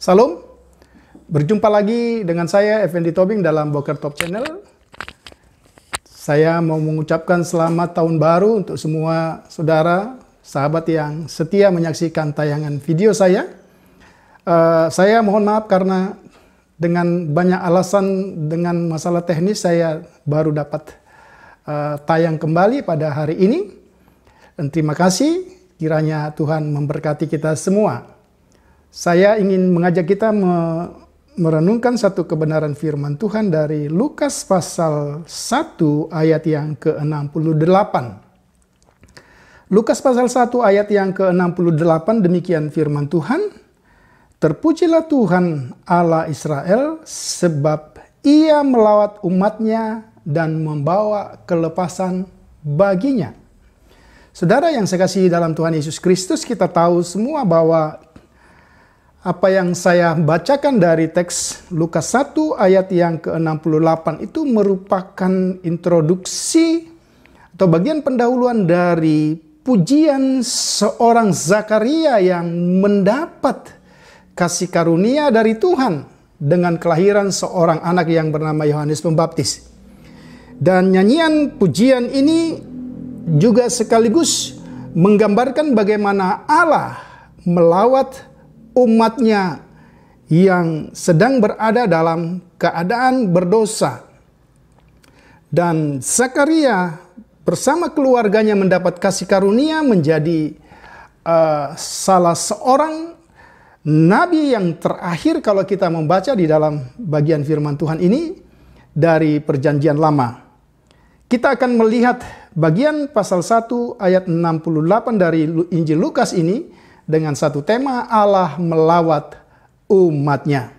Salam, berjumpa lagi dengan saya Effendi Tobing dalam Boker Top Channel. Saya mau mengucapkan selamat tahun baru untuk semua saudara, sahabat yang setia menyaksikan tayangan video saya. Saya mohon maaf karena dengan banyak alasan, dengan masalah teknis saya baru dapat tayang kembali pada hari ini. Dan terima kasih, kiranya Tuhan memberkati kita semua. Saya ingin mengajak kita merenungkan satu kebenaran firman Tuhan dari Lukas pasal 1 ayat yang ke-68. Lukas pasal 1 ayat yang ke-68 demikian firman Tuhan. Terpujilah Tuhan Allah Israel sebab ia melawat umatnya dan membawa kelepasan baginya. Saudara yang saya kasihi dalam Tuhan Yesus Kristus, kita tahu semua bahwa apa yang saya bacakan dari teks Lukas 1 ayat yang ke-68 itu merupakan introduksi atau bagian pendahuluan dari pujian seorang Zakaria yang mendapat kasih karunia dari Tuhan dengan kelahiran seorang anak yang bernama Yohanes Pembaptis. Dan nyanyian pujian ini juga sekaligus menggambarkan bagaimana Allah melawat umatnya yang sedang berada dalam keadaan berdosa. Dan Zakaria bersama keluarganya mendapat kasih karunia menjadi salah seorang nabi yang terakhir kalau kita membaca di dalam bagian firman Tuhan ini dari Perjanjian Lama. Kita akan melihat bagian pasal 1 ayat 68 dari Injil Lukas ini dengan satu tema, Allah melawat umatnya.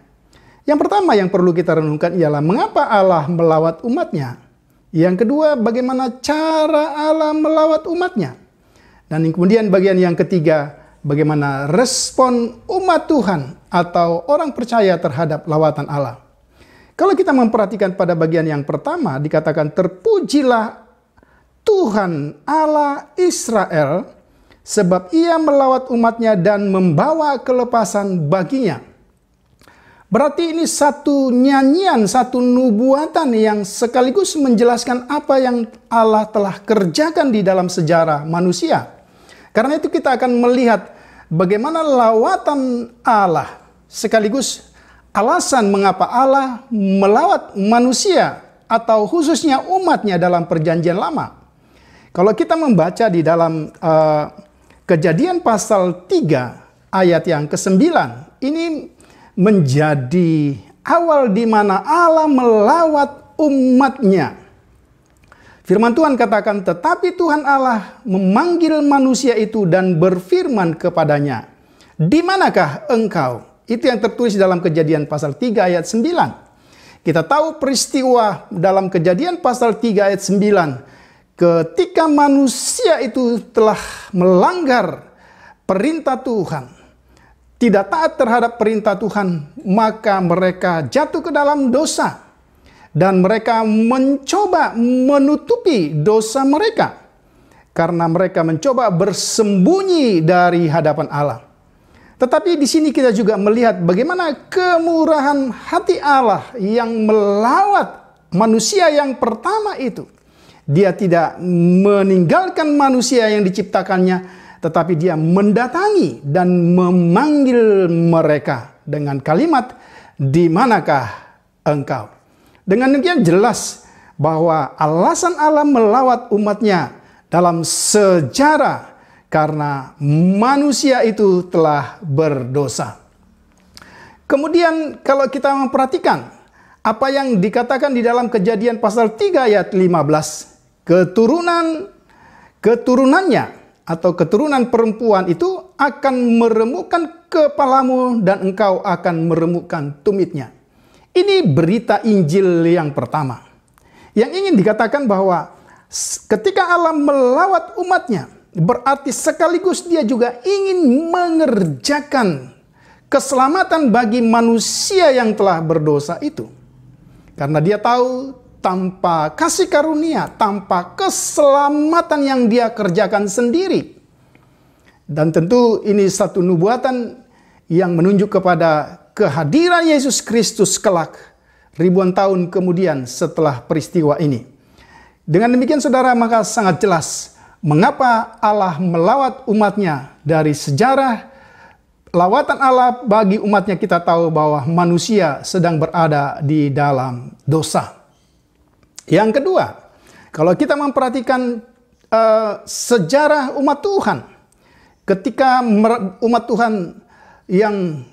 Yang pertama yang perlu kita renungkan ialah mengapa Allah melawat umatnya. Yang kedua, bagaimana cara Allah melawat umatnya. Dan kemudian bagian yang ketiga, bagaimana respon umat Tuhan atau orang percaya terhadap lawatan Allah. Kalau kita memperhatikan pada bagian yang pertama, dikatakan terpujilah Tuhan Allah Israel sebab ia melawat umatnya dan membawa kelepasan baginya. Berarti ini satu nyanyian, satu nubuatan yang sekaligus menjelaskan apa yang Allah telah kerjakan di dalam sejarah manusia. Karena itu kita akan melihat bagaimana lawatan Allah sekaligus alasan mengapa Allah melawat manusia atau khususnya umatnya dalam Perjanjian Lama. Kalau kita membaca di dalam Kejadian pasal 3 ayat yang ke-9, ini menjadi awal di mana Allah melawat umatnya. Firman Tuhan katakan, tetapi Tuhan Allah memanggil manusia itu dan berfirman kepadanya, di manakah engkau? Itu yang tertulis dalam Kejadian pasal 3 ayat 9. Kita tahu peristiwa dalam Kejadian pasal 3 ayat 9. Ketika manusia itu telah melanggar perintah Tuhan, tidak taat terhadap perintah Tuhan, maka mereka jatuh ke dalam dosa. Dan mereka mencoba menutupi dosa mereka. Karena mereka mencoba bersembunyi dari hadapan Allah. Tetapi di sini kita juga melihat bagaimana kemurahan hati Allah yang melawat manusia yang pertama itu. Dia tidak meninggalkan manusia yang diciptakannya, tetapi dia mendatangi dan memanggil mereka dengan kalimat, di manakah engkau? Dengan demikian jelas bahwa alasan Allah melawat umatnya dalam sejarah karena manusia itu telah berdosa. Kemudian kalau kita memperhatikan apa yang dikatakan di dalam Kejadian pasal 3 ayat 15, keturunannya atau keturunan perempuan itu akan meremukkan kepalamu dan engkau akan meremukkan tumitnya. Ini berita Injil yang pertama. Yang ingin dikatakan bahwa ketika Allah melawat umatnya, berarti sekaligus dia juga ingin mengerjakan keselamatan bagi manusia yang telah berdosa itu. Karena dia tahu tanpa kasih karunia, tanpa keselamatan yang dia kerjakan sendiri. Dan tentu ini satu nubuatan yang menunjuk kepada kehadiran Yesus Kristus kelak ribuan tahun kemudian setelah peristiwa ini. Dengan demikian saudara, maka sangat jelas mengapa Allah melawat umatnya. Dari sejarah lawatan Allah bagi umatnya kita tahu bahwa manusia sedang berada di dalam dosa. Yang kedua, kalau kita memperhatikan sejarah umat Tuhan, ketika umat Tuhan yang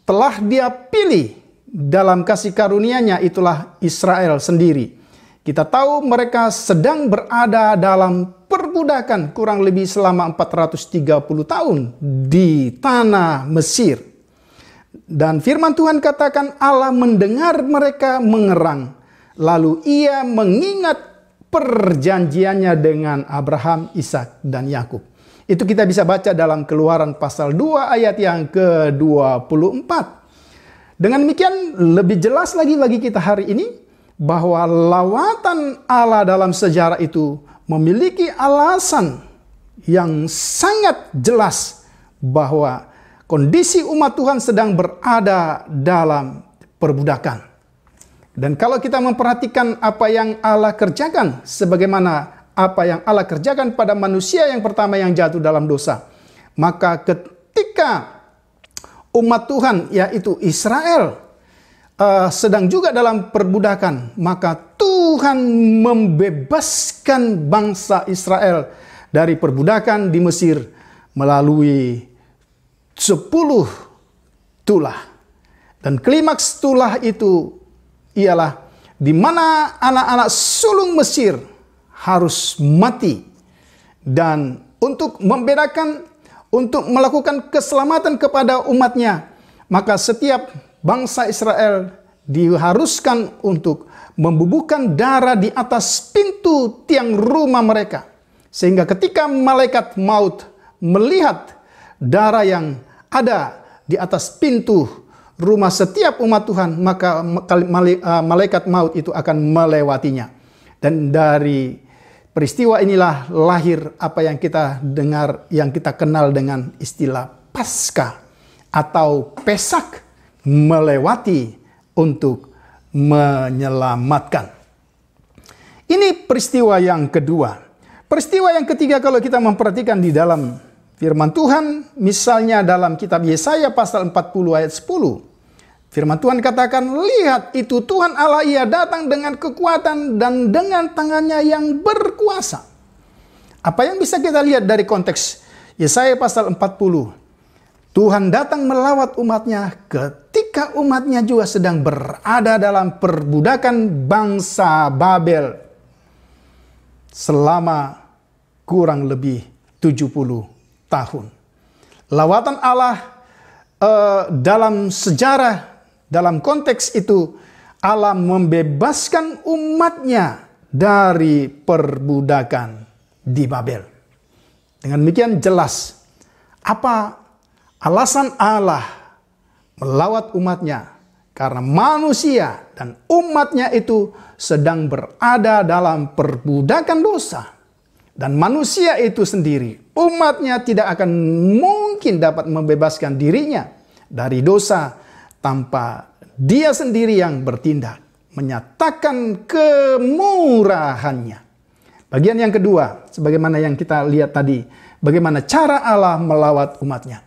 telah dia pilih dalam kasih karunia-Nya itulah Israel sendiri. Kita tahu mereka sedang berada dalam perbudakan kurang lebih selama 430 tahun di tanah Mesir. Dan firman Tuhan katakan Allah mendengar mereka mengerang. Lalu ia mengingat perjanjiannya dengan Abraham, Ishak, dan Yakub. Itu kita bisa baca dalam Keluaran pasal 2 ayat yang ke-24. Dengan demikian lebih jelas lagi bagi kita hari ini bahwa lawatan Allah dalam sejarah itu memiliki alasan yang sangat jelas bahwa kondisi umat Tuhan sedang berada dalam perbudakan. Dan kalau kita memperhatikan apa yang Allah kerjakan, sebagaimana apa yang Allah kerjakan pada manusia yang pertama yang jatuh dalam dosa, maka ketika umat Tuhan yaitu Israel sedang juga dalam perbudakan, maka Tuhan membebaskan bangsa Israel dari perbudakan di Mesir melalui 10 tulah. Dan klimaks tulah itu ialah di mana anak-anak sulung Mesir harus mati. Dan untuk membedakan, untuk melakukan keselamatan kepada umatnya, maka setiap bangsa Israel diharuskan untuk membubuhkan darah di atas pintu tiang rumah mereka. Sehingga ketika malaikat maut melihat darah yang ada di atas pintu rumah setiap umat Tuhan, maka malaikat maut itu akan melewatinya. Dan dari peristiwa inilah lahir apa yang kita dengar, yang kita kenal dengan istilah Paskah atau Pesak, melewati untuk menyelamatkan. Ini peristiwa yang kedua. Peristiwa yang ketiga kalau kita memperhatikan di dalam firman Tuhan, misalnya dalam kitab Yesaya pasal 40 ayat 10. Firman Tuhan katakan, lihat itu Tuhan Allah ia datang dengan kekuatan dan dengan tangannya yang berkuasa. Apa yang bisa kita lihat dari konteks Yesaya pasal 40? Tuhan datang melawat umatnya ketika umatnya juga sedang berada dalam perbudakan bangsa Babel selama kurang lebih 70 tahun. Lawatan Allah dalam sejarah, dalam konteks itu, Allah membebaskan umatnya dari perbudakan di Babel. Dengan demikian jelas apa alasan Allah melawat umatnya, karena manusia dan umatnya itu sedang berada dalam perbudakan dosa. Dan manusia itu sendiri, umatnya tidak akan mungkin dapat membebaskan dirinya dari dosa tanpa dia sendiri yang bertindak, menyatakan kemurahannya. Bagian yang kedua, sebagaimana yang kita lihat tadi, bagaimana cara Allah melawat umatnya.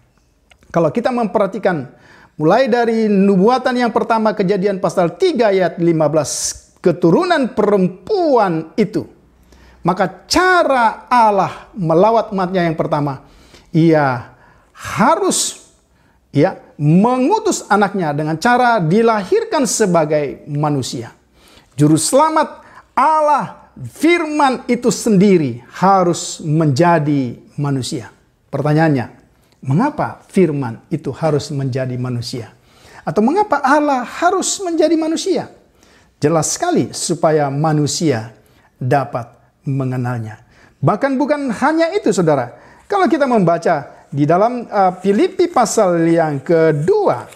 Kalau kita memperhatikan mulai dari nubuatan yang pertama Kejadian pasal 3 ayat 15 keturunan perempuan itu. Maka cara Allah melawat umatnya yang pertama, ia harus mengutus anaknya dengan cara dilahirkan sebagai manusia. Juru selamat Allah, firman itu sendiri harus menjadi manusia. Pertanyaannya, mengapa firman itu harus menjadi manusia? Atau mengapa Allah harus menjadi manusia? Jelas sekali supaya manusia dapat mengenalnya. Bahkan bukan hanya itu, saudara. Kalau kita membaca di dalam Filipi pasal yang kedua,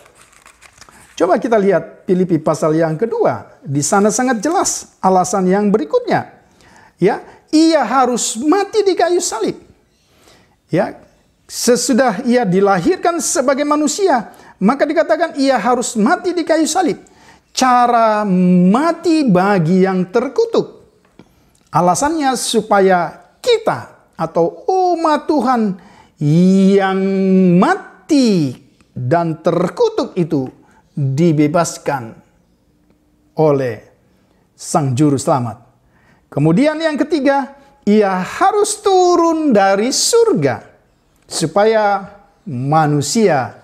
coba kita lihat Filipi pasal yang kedua. Di sana sangat jelas alasan yang berikutnya. Ya, ia harus mati di kayu salib. Ya, sesudah ia dilahirkan sebagai manusia, maka dikatakan ia harus mati di kayu salib. Cara mati bagi yang terkutuk. Alasannya supaya kita atau umat Tuhan yang mati dan terkutuk itu dibebaskan oleh Sang Juru Selamat. Kemudian yang ketiga, ia harus turun dari surga supaya manusia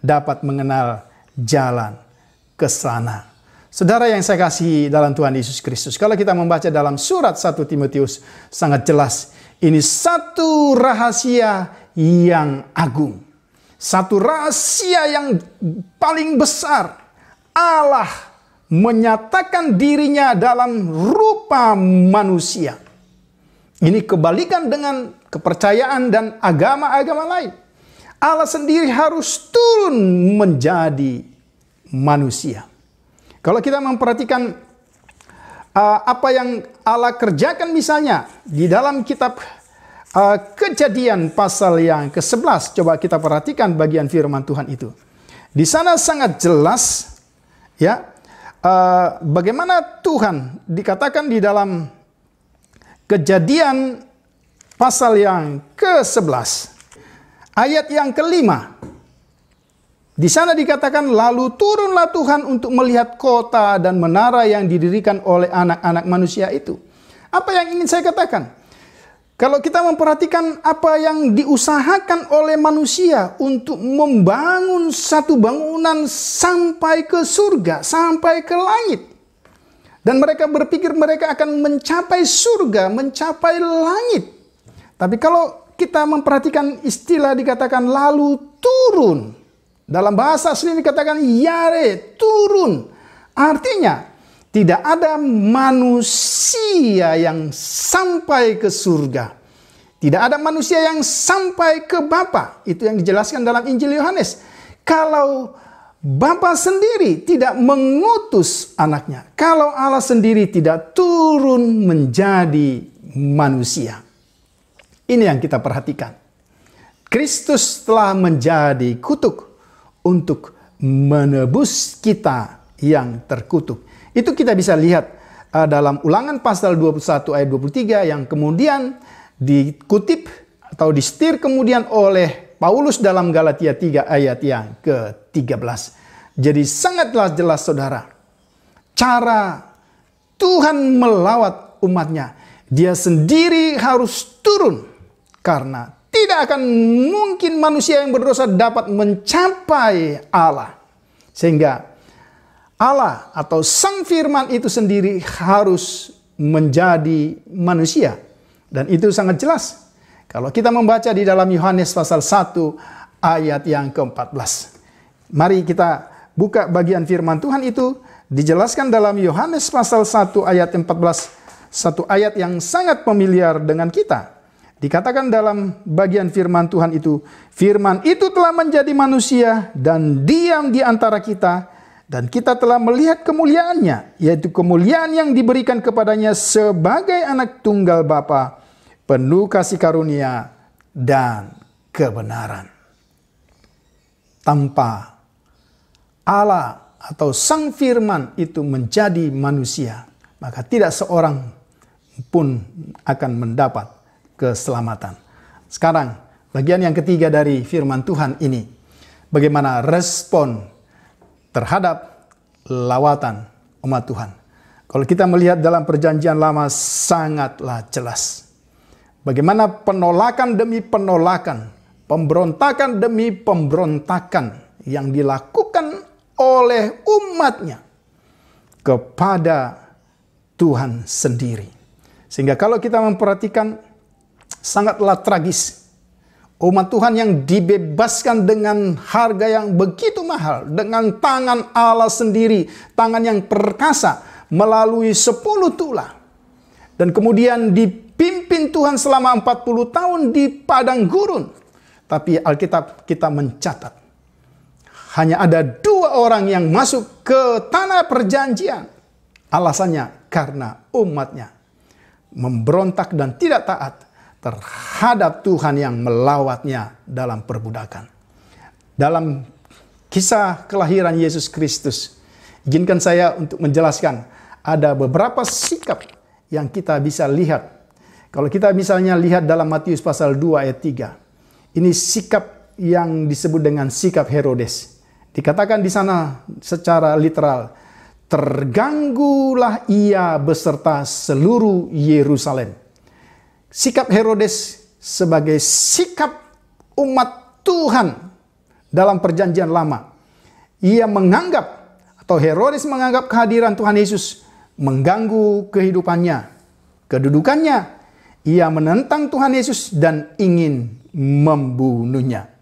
dapat mengenal jalan ke sana. Saudara yang saya kasihi dalam Tuhan Yesus Kristus, kalau kita membaca dalam surat 1 Timotius sangat jelas, ini satu rahasia yang agung. Satu rahasia yang paling besar. Allah menyatakan dirinya dalam rupa manusia. Ini kebalikan dengan kepercayaan dan agama-agama lain. Allah sendiri harus turun menjadi manusia. Kalau kita memperhatikan apa yang Allah kerjakan misalnya di dalam kitab Kejadian pasal yang ke-11, coba kita perhatikan bagian firman Tuhan itu. Di sana sangat jelas ya bagaimana Tuhan dikatakan di dalam Kejadian pasal yang ke-11 ayat yang ke-5. Di sana dikatakan, lalu turunlah Tuhan untuk melihat kota dan menara yang didirikan oleh anak-anak manusia itu. Apa yang ingin saya katakan? Kalau kita memperhatikan apa yang diusahakan oleh manusia untuk membangun satu bangunan sampai ke surga, sampai ke langit. Dan mereka berpikir mereka akan mencapai surga, mencapai langit. Tapi kalau kita memperhatikan istilah dikatakan lalu turun. Dalam bahasa asli dikatakan yare, turun. Artinya tidak ada manusia yang sampai ke surga. Tidak ada manusia yang sampai ke Bapa. Itu yang dijelaskan dalam Injil Yohanes. Kalau Bapa sendiri tidak mengutus anaknya. Kalau Allah sendiri tidak turun menjadi manusia. Ini yang kita perhatikan. Kristus telah menjadi kutuk untuk menebus kita yang terkutuk. Itu kita bisa lihat dalam Ulangan pasal 21 ayat 23 yang kemudian dikutip atau disetir kemudian oleh Paulus dalam Galatia 3 ayat yang ke-13. Jadi sangatlah jelas saudara, cara Tuhan melawat umatnya. Dia sendiri harus turun karena tidak akan mungkin manusia yang berdosa dapat mencapai Allah. Sehingga Allah atau Sang Firman itu sendiri harus menjadi manusia. Dan itu sangat jelas. Kalau kita membaca di dalam Yohanes pasal 1 ayat yang ke-14. Mari kita buka bagian firman Tuhan itu. Dijelaskan dalam Yohanes pasal 1 ayat 14. Satu ayat yang sangat familiar dengan kita. Dikatakan dalam bagian firman Tuhan itu, firman itu telah menjadi manusia dan diam di antara kita, dan kita telah melihat kemuliaannya, yaitu kemuliaan yang diberikan kepadanya sebagai anak tunggal Bapa, penuh kasih karunia dan kebenaran. Tanpa Allah atau Sang Firman itu menjadi manusia, maka tidak seorang pun akan mendapat keselamatan. Sekarang, bagian yang ketiga dari firman Tuhan ini. Bagaimana respon terhadap lawatan umat Tuhan. Kalau kita melihat dalam perjanjian lama sangatlah jelas. Bagaimana penolakan demi penolakan, pemberontakan demi pemberontakan yang dilakukan oleh umatnya kepada Tuhan sendiri. Sehingga kalau kita memperhatikan, sangatlah tragis. Umat Tuhan yang dibebaskan dengan harga yang begitu mahal, dengan tangan Allah sendiri, tangan yang perkasa, melalui 10 tulah. Dan kemudian dipimpin Tuhan selama 40 tahun di padang gurun. Tapi Alkitab kita mencatat, hanya ada 2 orang yang masuk ke tanah perjanjian. Alasannya karena umatnya memberontak dan tidak taat terhadap Tuhan yang melawatnya dalam perbudakan. Dalam kisah kelahiran Yesus Kristus, izinkan saya untuk menjelaskan ada beberapa sikap yang kita bisa lihat. Kalau kita misalnya lihat dalam Matius pasal 2 ayat 3. Ini sikap yang disebut dengan sikap Herodes. Dikatakan di sana secara literal, terganggulah ia beserta seluruh Yerusalem. Sikap Herodes sebagai sikap umat Tuhan dalam perjanjian lama. Ia menganggap, atau Herodes menganggap kehadiran Tuhan Yesus mengganggu kehidupannya, kedudukannya. Ia menentang Tuhan Yesus dan ingin membunuhnya.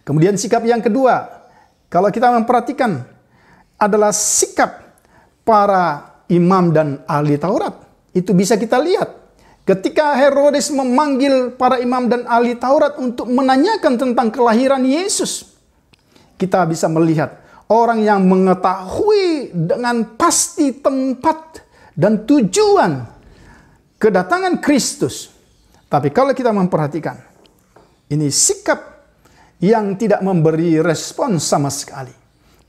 Kemudian sikap yang kedua, kalau kita memperhatikan, adalah sikap para imam dan ahli Taurat. Itu bisa kita lihat. Ketika Herodes memanggil para imam dan ahli Taurat untuk menanyakan tentang kelahiran Yesus, kita bisa melihat orang yang mengetahui dengan pasti tempat dan tujuan kedatangan Kristus. Tapi kalau kita memperhatikan, ini sikap yang tidak memberi respon sama sekali.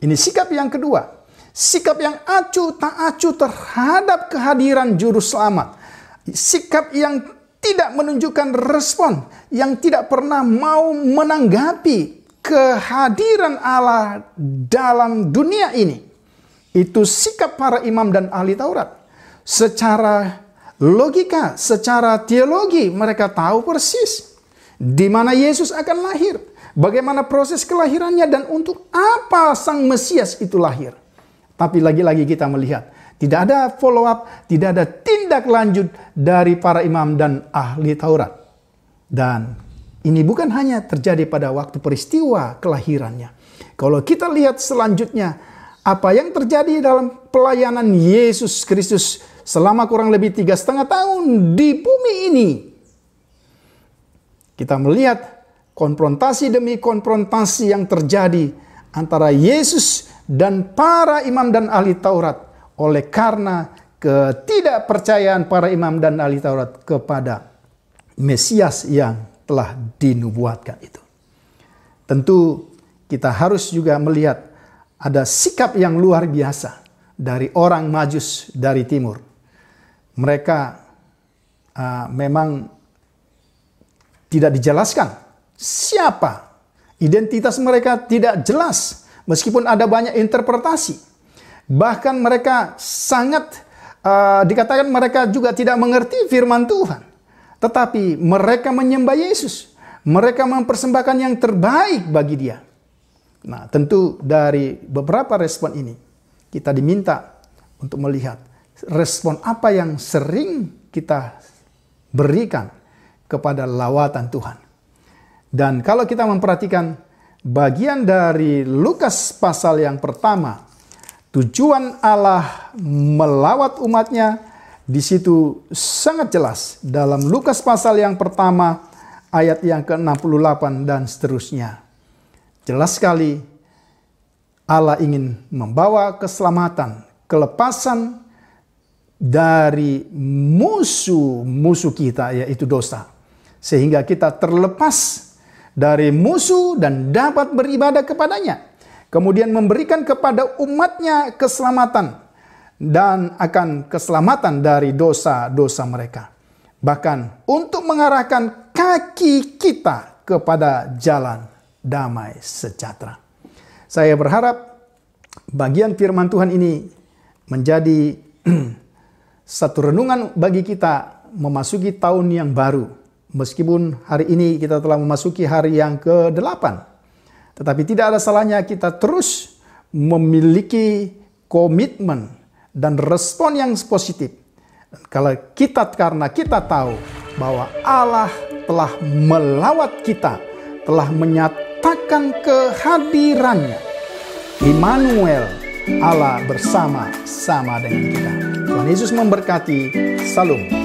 Ini sikap yang kedua. Sikap yang acuh tak acuh terhadap kehadiran Juru Selamat. Sikap yang tidak menunjukkan respon, yang tidak pernah mau menanggapi kehadiran Allah dalam dunia ini. Itu sikap para imam dan ahli Taurat. Secara logika, secara teologi, mereka tahu persis di mana Yesus akan lahir, bagaimana proses kelahirannya, dan untuk apa Sang Mesias itu lahir. Tapi lagi-lagi kita melihat, tidak ada follow up, tidak ada tindak lanjut dari para imam dan ahli Taurat. Dan ini bukan hanya terjadi pada waktu peristiwa kelahirannya. Kalau kita lihat selanjutnya, apa yang terjadi dalam pelayanan Yesus Kristus selama kurang lebih 3,5 tahun di bumi ini. Kita melihat konfrontasi demi konfrontasi yang terjadi antara Yesus dan para imam dan ahli Taurat oleh karena ketidakpercayaan para imam dan ahli Taurat kepada Mesias yang telah dinubuatkan itu. Tentu kita harus juga melihat ada sikap yang luar biasa dari orang Majus dari timur. Mereka memang tidak dijelaskan siapa, identitas mereka tidak jelas meskipun ada banyak interpretasi. Bahkan mereka sangat dikatakan mereka juga tidak mengerti firman Tuhan. Tetapi mereka menyembah Yesus. Mereka mempersembahkan yang terbaik bagi Dia. Nah, tentu dari beberapa respon ini, kita diminta untuk melihat respon apa yang sering kita berikan kepada lawatan Tuhan. Dan kalau kita memperhatikan bagian dari Lukas pasal yang pertama, tujuan Allah melawat umatnya, di situ sangat jelas dalam Lukas pasal yang pertama ayat yang ke-68 dan seterusnya. Jelas sekali Allah ingin membawa keselamatan, kelepasan dari musuh-musuh kita, yaitu dosa. Sehingga kita terlepas dari musuh dan dapat beribadah kepadanya. Kemudian memberikan kepada umatnya keselamatan dan akan keselamatan dari dosa-dosa mereka. Bahkan untuk mengarahkan kaki kita kepada jalan damai sejahtera. Saya berharap bagian firman Tuhan ini menjadi satu renungan bagi kita memasuki tahun yang baru. Meskipun hari ini kita telah memasuki hari yang ke-8. Tetapi tidak ada salahnya kita terus memiliki komitmen dan respon yang positif. Karena kita tahu bahwa Allah telah melawat kita, telah menyatakan kehadirannya. Immanuel, Allah bersama-sama dengan kita. Tuhan Yesus memberkati. Salam.